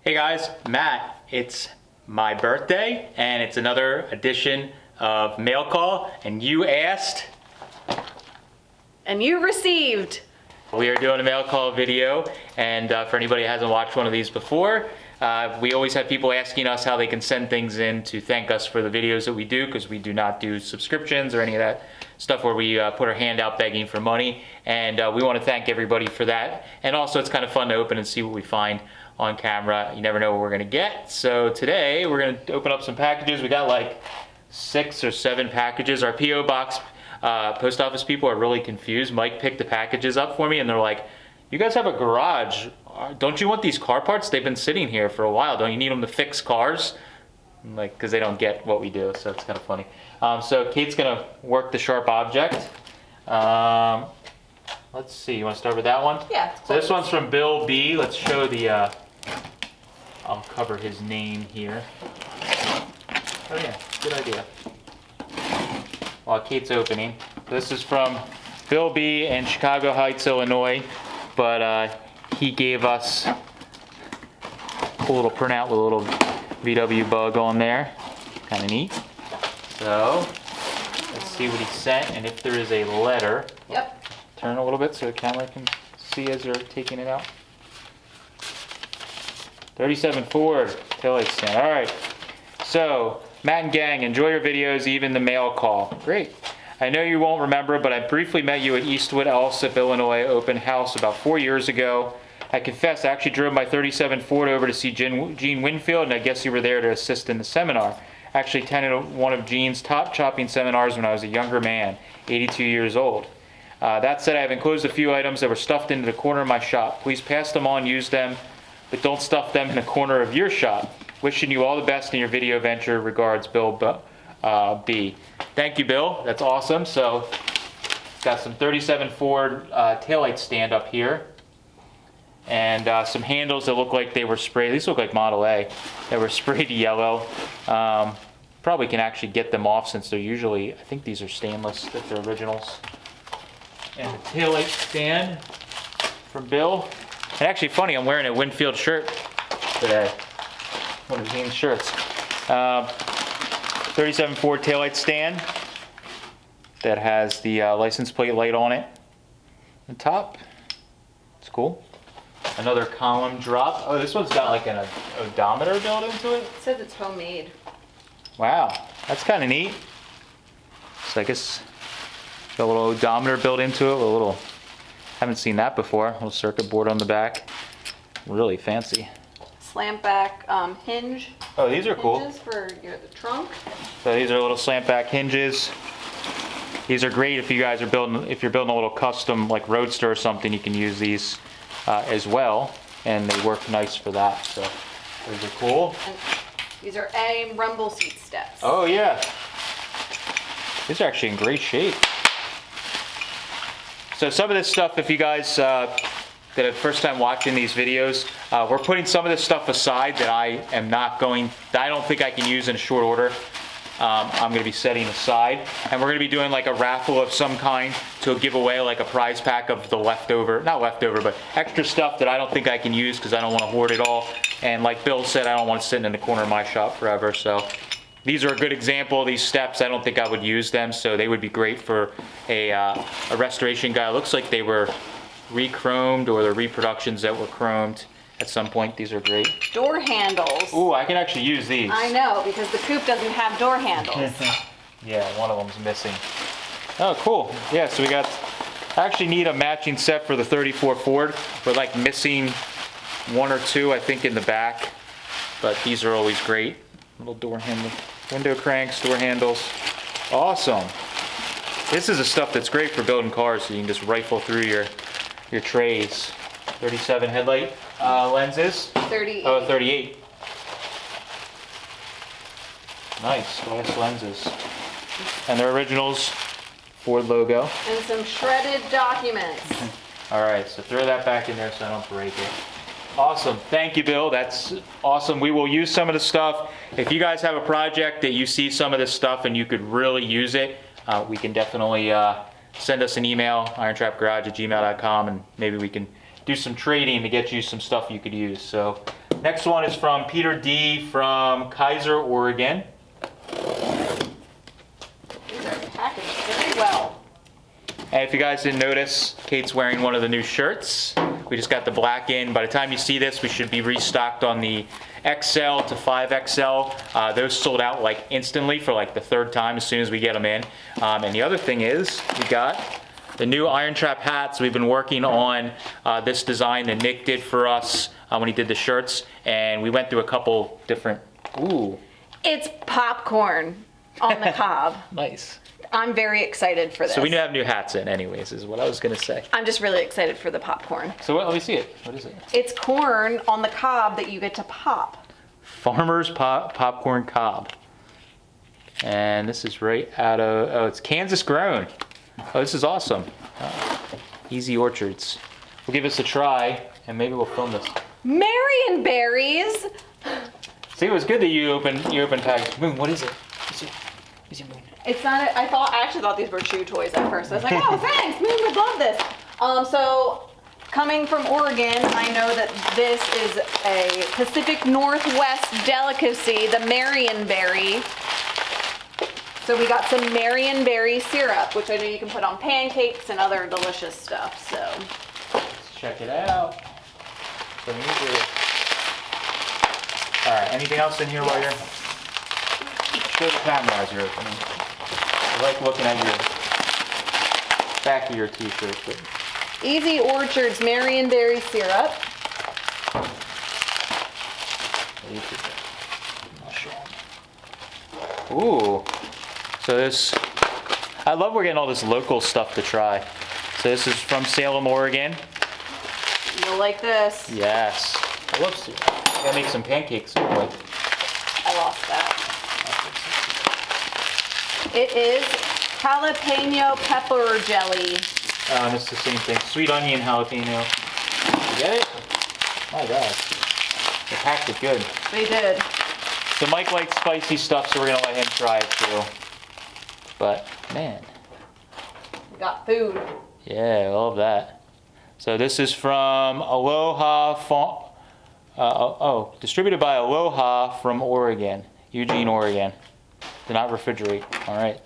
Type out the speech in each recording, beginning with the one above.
Hey guys, Matt. It's my birthday and it's another edition of Mail Call, and you asked and you received. We are doing a mail call video, and for anybody who hasn't watched one of these before, we always have people asking us how they can send things in to thank us for the videos that we do, because we do not do subscriptions or any of that stuff where we put our hand out begging for money, and we want to thank everybody for that. And also it's kind of fun to open and see what we find on camera. You never know what we're going to get. So today we're going to open up some packages. We got like 6 or 7 packages. Our P.O. box post office people are really confused. Mike picked the packages up for me and they're like, you guys have a garage. Don't you want these car parts? They've been sitting here for a while. Don't you need them to fix cars? I'm like, because they don't get what we do, so it's kind of funny. So Kate's gonna work the sharp object. Let's see, you want to start with that one? Yeah. So this one's from Bill B. Let's show the, I'll cover his name here. Oh yeah, good idea. While Kate's opening. This is from Bill B. in Chicago Heights, Illinois, but he gave us a little printout with a little VW bug on there. Kind of neat. So let's see what he sent, and if there is a letter. Yep. Turn a little bit so the camera can see as they're taking it out. 37 Ford taillight stand. All right. So, Matt and gang, enjoy your videos, even the mail call. Great. I know you won't remember, but I briefly met you at Eastwood Alsip, Illinois open house about 4 years ago. I confess, I actually drove my 37 Ford over to see Gene Winfield, and I guess you were there to assist in the seminar. I actually attended one of Gene's top chopping seminars when I was a younger man, 82 years old. That said, I have enclosed a few items that were stuffed into the corner of my shop. Please pass them on, use them, but don't stuff them in the corner of your shop. Wishing you all the best in your video venture. Regards, Bill B. Thank you, Bill. That's awesome. So, got some 37 Ford taillight stand up here. And some handles that look like they were sprayed. These look like Model A. They were sprayed yellow. Probably can actually get them off since they're usually, I think these are stainless, if they're originals. And the taillight stand from Bill. And actually funny, I'm wearing a Winfield shirt today. One of Gene's shirts. 37 Ford taillight stand that has the license plate light on it. On top. It's cool. Another column drop. Oh, this one's got like an odometer built into it. It says it's homemade. Wow, that's kind of neat. So I guess got a little odometer built into it with a little, haven't seen that before, a little circuit board on the back. Really fancy. Slant back hinge. Oh, these are cool. Hinges for the trunk. So these are little slant back hinges. These are great if you guys are building, if you're building a little custom like Roadster or something, you can use these as well, and they work nice for that. So those are cool. And these are A rumble seat steps. Oh yeah. These are actually in great shape. So some of this stuff, if you guys that are first time watching these videos, we're putting some of this stuff aside that I don't think I can use in short order. I'm going to be setting aside, and we're going to be doing like a raffle of some kind to give away like a prize pack of the leftover, not leftover, but extra stuff that I don't think I can use because I don't want to hoard it all. And like Bill said, I don't want to sit in the corner of my shop forever. So these are a good example of these steps. I don't think I would use them, so they would be great for a restoration guy. It looks like they were re-chromed, or the reproductions that were chromed at some point. These are great. Door handles. Ooh, I can actually use these. I know, because the coupe doesn't have door handles. Yeah, one of them's missing. Oh, cool. Yeah, so I actually need a matching set for the 34 Ford. We're like missing 1 or 2, I think, in the back. But these are always great. Little door handle, window cranks, door handles. Awesome. This is the stuff that's great for building cars, so you can just rifle through your trays. 37 headlight lenses. 38. Oh, 38. Nice, glass lenses. And they're originals, Ford logo. And some shredded documents. All right, so throw that back in there so I don't break it. Awesome, thank you, Bill. That's awesome. We will use some of the stuff. If you guys have a project that you see some of this stuff and you could really use it, we can definitely send us an email, irontrapgarage@gmail.com, and maybe we can do some trading to get you some stuff you could use. So Next one is from Peter D. from Kaiser, Oregon. These are packaged very well. And if you guys didn't notice, Kate's wearing one of the new shirts. We just got the black in. By the time you see this, we should be restocked on the XL to 5XL. Those sold out like instantly for like the third time as soon as we get them in. And the other thing is, we got the new IronTrap hats. We've been working on this design that Nick did for us when he did the shirts. And we went through a couple different, ooh. It's popcorn on the cob. Nice. I'm very excited for this. So we have new hats in anyways, is what I was gonna say. I'm just really excited for the popcorn. So let me see it. What is it? It's corn on the cob that you get to pop. Farmer's Popcorn Cob. And this is right out of, oh, it's Kansas grown. Oh, this is awesome. Easy Orchards. We'll give this a try and maybe we'll film this. Marion berries. See, it was good that you opened package. Moon, what is it? Is it Moon? It's not. I actually thought these were chew toys at first. I was like, oh, thanks, Moon would love this. So, coming from Oregon, I know that this is a Pacific Northwest delicacy, the Marionberry. So we got some Marionberry syrup, which I know you can put on pancakes and other delicious stuff. So let's check it out. So we need to. All right. Anything else in here while you're? Show the camera as you're opening. I like looking at your back of your t-shirt. But... Easy Orchards Marionberry syrup. Ooh. So this, I love we're getting all this local stuff to try. So this is from Salem, Oregon. You'll like this. Yes. I love syrup. I gotta make some pancakes. I lost that. It is jalapeno pepper jelly. And it's the same thing. Sweet onion jalapeno. You get it? My God. They packed it good. They did. So Mike likes spicy stuff, so we're gonna let him try it too. But man. We got food. Yeah, I love that. So this is from Aloha distributed by Aloha from Oregon, Eugene, Oregon. Do not refrigerate. All right.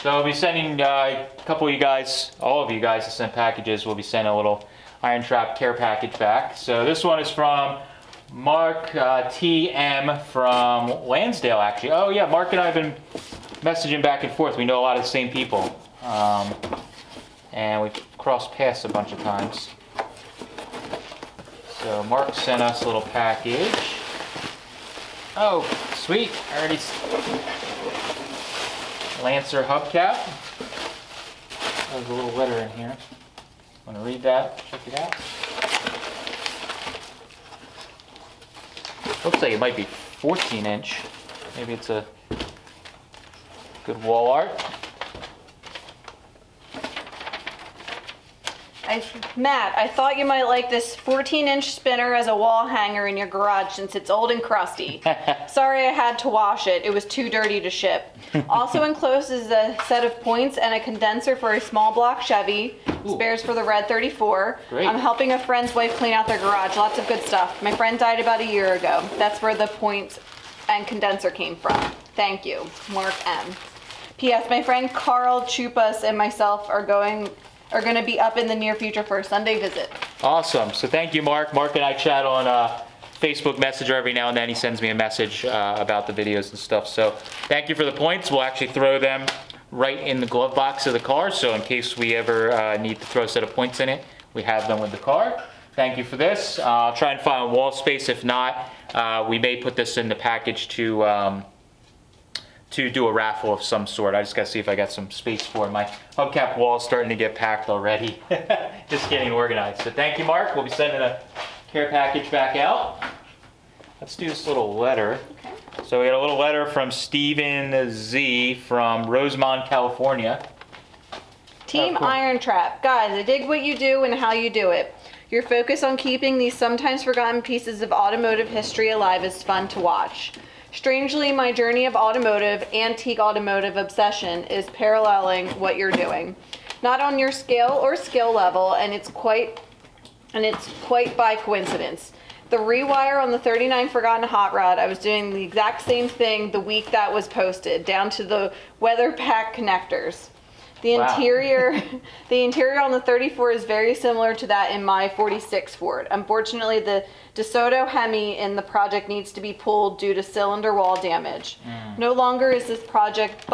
So I'll be sending a couple of you guys, all of you guys that sent packages, we'll be sending a little IronTrap care package back. So this one is from Mark TM from Lansdale, actually. Oh yeah, Mark and I have been messaging back and forth. We know a lot of the same people. And we've crossed paths a bunch of times. So Mark sent us a little package. Oh, sweet. I already... Lancer hubcap. There's a little letter in here. Want to read that? Check it out. Looks like it might be 14-inch. Maybe it's a good wall art. Matt, I thought you might like this 14-inch spinner as a wall hanger in your garage since it's old and crusty. Sorry I had to wash it. It was too dirty to ship. Also enclosed is a set of points and a condenser for a small block Chevy. Ooh. Spares for the Red 34. Great. I'm helping a friend's wife clean out their garage. Lots of good stuff. My friend died about a year ago. That's where the points and condenser came from. Thank you, Mark M. P.S. My friend Carl Chupas and myself are going to be up in the near future for a Sunday visit. Awesome. So thank you, Mark. Mark and I chat on Facebook Messenger every now and then. He sends me a message about the videos and stuff. So thank you for the points. We'll actually throw them right in the glove box of the car. So in case we ever need to throw a set of points in it, we have them with the car. Thank you for this. I'll try and find wall space. If not, we may put this in the package to do a raffle of some sort. I just gotta see if I got some space for it. My hubcap wall's starting to get packed already. Just getting organized. So thank you, Mark. We'll be sending a care package back out. Let's do this little letter. Okay. So we got a little letter from Stephen Z from Rosemont, California. Team Oh, cool. IronTrap. Guys, I dig what you do and how you do it. Your focus on keeping these sometimes forgotten pieces of automotive history alive is fun to watch. Strangely, my journey of antique automotive obsession is paralleling what you're doing. Not on your scale or skill level, and it's quite by coincidence. The rewire on the 39 Forgotten Hot Rod, I was doing the exact same thing the week that was posted, down to the weather pack connectors. The Wow. interior, the interior on the 34 is very similar to that in my 46 Ford. Unfortunately, the DeSoto Hemi in the project needs to be pulled due to cylinder wall damage. No longer is this project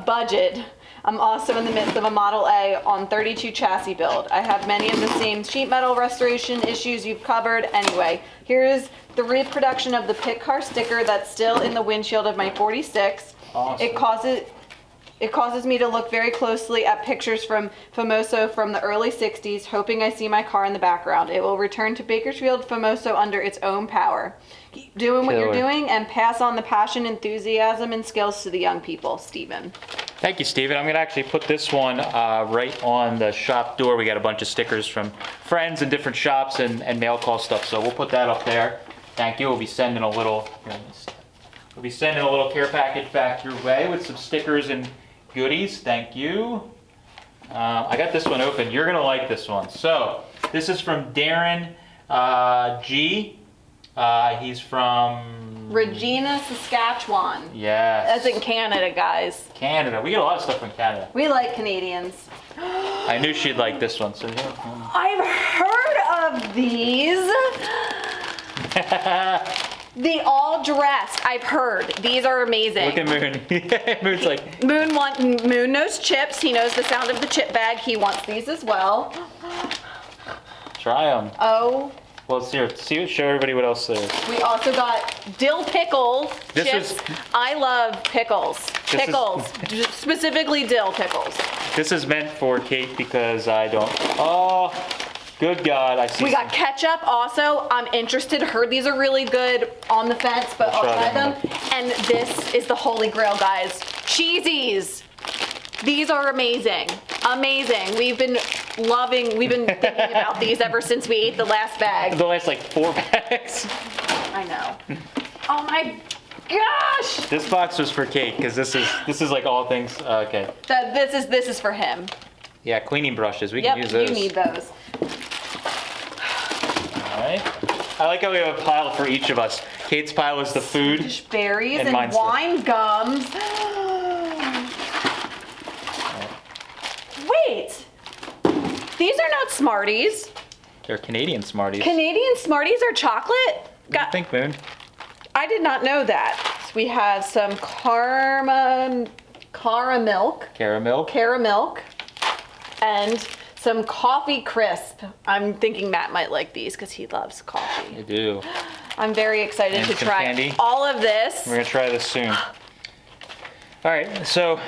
budget. I'm also in the midst of a Model A on 32 chassis build. I have many of the same sheet metal restoration issues you've covered. Anyway, here is the reproduction of the pit car sticker that's still in the windshield of my 46. Awesome. It causes me to look very closely at pictures from Famoso from the early 60s, hoping I see my car in the background. It will return to Bakersfield Famoso under its own power. Keep doing what you're doing and pass on the passion, enthusiasm, and skills to the young people. Steven. Thank you, Steven. I'm going to actually put this one right on the shop door. We got a bunch of stickers from friends in different shops and mail call stuff, so we'll put that up there. Thank you. We'll be sending a little care package back your way with some stickers and goodies. Thank you. I got this one open. You're gonna like this one. So this is from Darren G. He's from Regina, Saskatchewan. Yes. That's in Canada, guys. Canada. We get a lot of stuff from Canada. We like Canadians. I knew she'd like this one. So yeah. I've heard of these. The all dressed. I've heard. These are amazing. Look at Moon. Moon's like Moon knows chips. He knows the sound of the chip bag. He wants these as well. try them. Oh. Well, show everybody what else there is. We also got dill pickle chips. I love pickles. Specifically dill pickles. This is meant for Kate because I don't. Oh, good God! I see. We got ketchup also. I'm interested. Heard these are really good. On the fence, but I'll try them. And this is the holy grail, guys. Cheesies. These are amazing. Amazing. We've been thinking about these ever since we ate the last bag. The last like 4 bags. I know. Oh my gosh! This box was for Kate because this is like all things. Okay. This is for him. Yeah, cleaning brushes. We can use those. You need those. All right. I like how we have a pile for each of us. Kate's pile is the food. Swedish berries and mine's wine gums. Wait. These are not Smarties. They're Canadian Smarties. Canadian Smarties are chocolate? What do you think, Moon? I did not know that. So we have some caramilk, and some coffee crisp. I'm thinking Matt might like these because he loves coffee. I do. I'm very excited And to some try candy. all of this. We're gonna try this soon. All right, so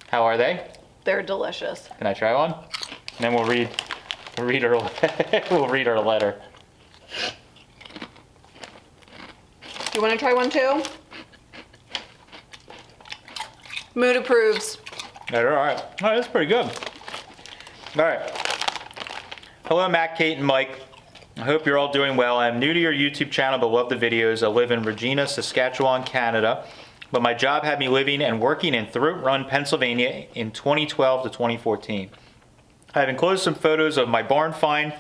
how are they? They're delicious. Can I try one? And then we'll read our letter. You want to try one too? Mood approves. They're all right. Oh, that's pretty good. All right. Hello, Matt, Kate, and Mike. I hope you're all doing well. I'm new to your YouTube channel, but love the videos. I live in Regina, Saskatchewan, Canada, but my job had me living and working in Throat Run, Pennsylvania in 2012 to 2014. I have enclosed some photos of my barn find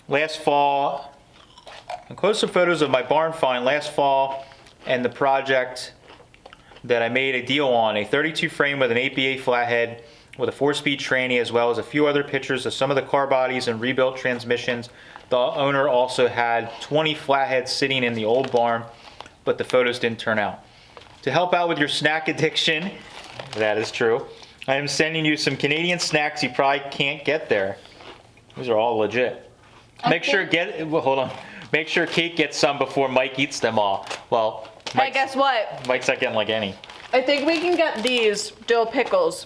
last fall. And the project that I made a deal on, a 32 frame with an 8x8 flathead with a 4-speed tranny, as well as a few other pictures of some of the car bodies and rebuilt transmissions. The owner also had 20 flatheads sitting in the old barn, but the photos didn't turn out. To help out with your snack addiction, that is true, I am sending you some Canadian snacks you probably can't get there. These are all legit. Make sure Kate gets some before Mike eats them all. Well, Hey, guess what? Mike's not getting like any. I think we can get these dill pickles,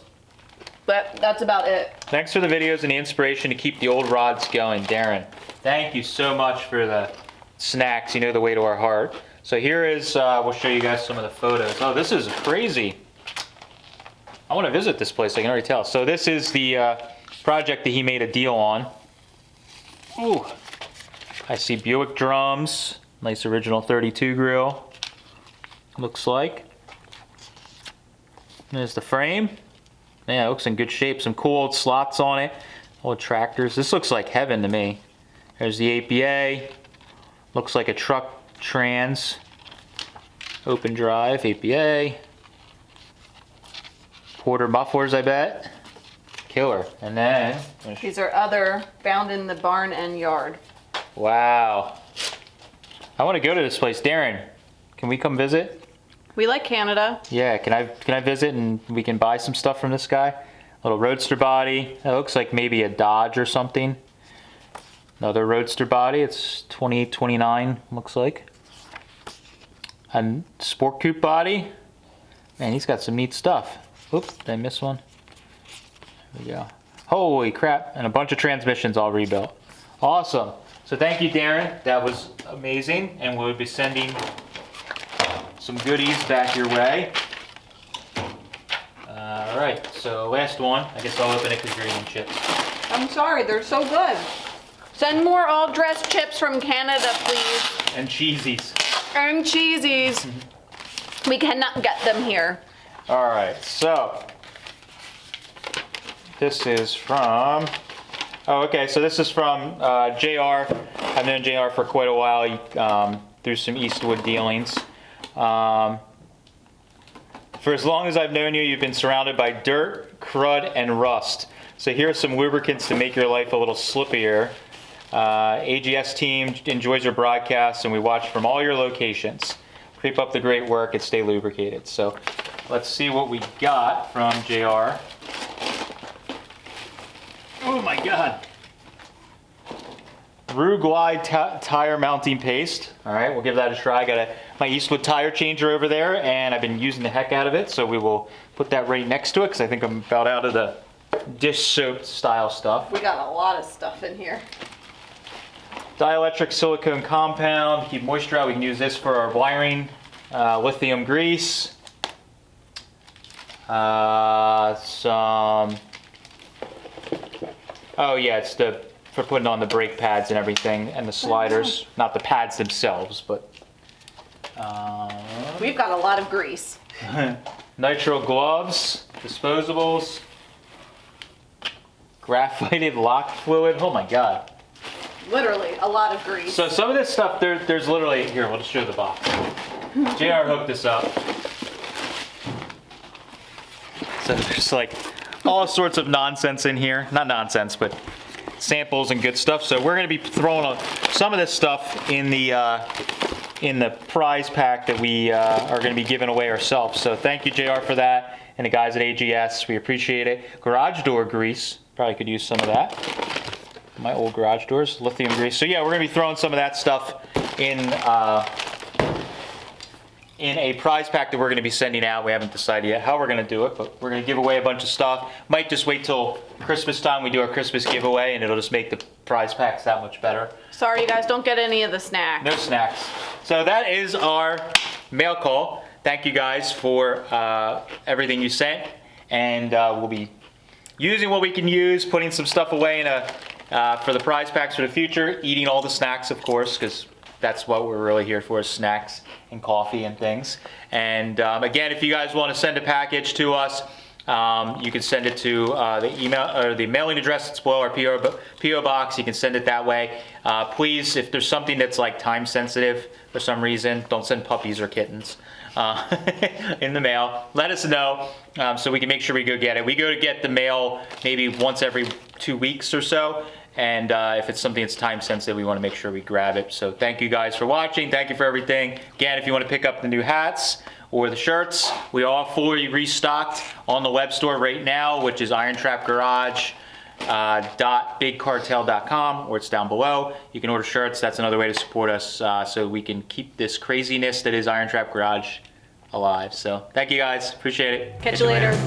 but that's about it. Thanks for the videos and the inspiration to keep the old rods going, Darren. Thank you so much for the snacks. You know the way to our heart. So here is, we'll show you guys some of the photos. Oh, this is crazy. I want to visit this place, I can already tell. So this is the project that he made a deal on. Ooh, I see Buick drums, nice original 32 grill, looks like. There's the frame. Yeah, it looks in good shape. Some cool old slots on it. Old tractors. This looks like heaven to me. There's the APA. Looks like a truck trans. Open drive, APA. Porter mufflers, I bet. Killer. And then... These are other found in the barn and yard. Wow. I want to go to this place. Darren, can we come visit? We like Canada. Yeah, can I visit and we can buy some stuff from this guy? Little roadster body. That looks like maybe a Dodge or something. Another roadster body. It's 2829, looks like. A sport coupe body. Man, he's got some neat stuff. Oops, did I miss one? There we go. Holy crap, and a bunch of transmissions all rebuilt. Awesome. So thank you, Darren. That was amazing, and we'll be sending some goodies back your way. All right, so last one. I guess I'll open it because you're eating chips. I'm sorry, they're so good. Send more all-dressed chips from Canada, please. And cheesies. And cheesies. We cannot get them here. All right, so this is from, oh, okay, so this is from JR. I've known JR for quite a while through some Eastwood dealings. For as long as I've known you, you've been surrounded by dirt, crud, and rust. So here are some lubricants to make your life a little slippier. AGS team enjoys your broadcasts, and we watch from all your locations. Keep up the great work and stay lubricated. So let's see what we got from JR. Oh my God. Glide tire mounting paste. All right, we'll give that a try. I got my Eastwood tire changer over there, and I've been using the heck out of it. So we will put that right next to it because I think I'm about out of the dish soap style stuff. We got a lot of stuff in here. Dielectric silicone compound, keep moisture out. We can use this for our wiring. Lithium grease. Some. Oh yeah, it's for putting on the brake pads and everything, and the sliders. Not the pads themselves, but. We've got a lot of grease. Nitrile gloves, disposables. Graphited lock fluid. Oh my God. Literally, a lot of grease. So some of this stuff, there's literally, here, we'll just show the box. JR hooked this up. So there's like all sorts of nonsense in here. Not nonsense, but samples and good stuff. So we're gonna be throwing some of this stuff in the prize pack that we are gonna be giving away ourselves. So thank you, JR, for that. And the guys at AGS, we appreciate it. Garage door grease, probably could use some of that. My old garage doors, lithium grease. So yeah, we're gonna be throwing some of that stuff in a prize pack that we're gonna be sending out. We haven't decided yet how we're gonna do it, but we're gonna give away a bunch of stuff. Might just wait till Christmas time we do our Christmas giveaway, and it'll just make the prize packs that much better. Sorry, you guys, don't get any of the snacks. No snacks. So that is our mail call. Thank you guys for everything you sent, and we'll be using what we can use, putting some stuff away in for the prize packs for the future, eating all the snacks, of course, because that's what we're really here for, is snacks and coffee and things. And again, if you guys want to send a package to us, you can send it to the email or the mailing address that's below our PO box. You can send it that way. Please, if there's something that's like time sensitive for some reason, don't send puppies or kittens in the mail. Let us know so we can make sure we go get it. We go to get the mail maybe once every 2 weeks or so. And if it's something that's time sensitive, we want to make sure we grab it. So thank you guys for watching. Thank you for everything. Again, if you want to pick up the new hats or the shirts, we are fully restocked on the web store right now, which is IronTrapGarage.BigCartel.com, or it's down below. You can order shirts. That's another way to support us so we can keep this craziness that is Iron Trap Garage alive. So thank you guys. Appreciate it. Catch you later.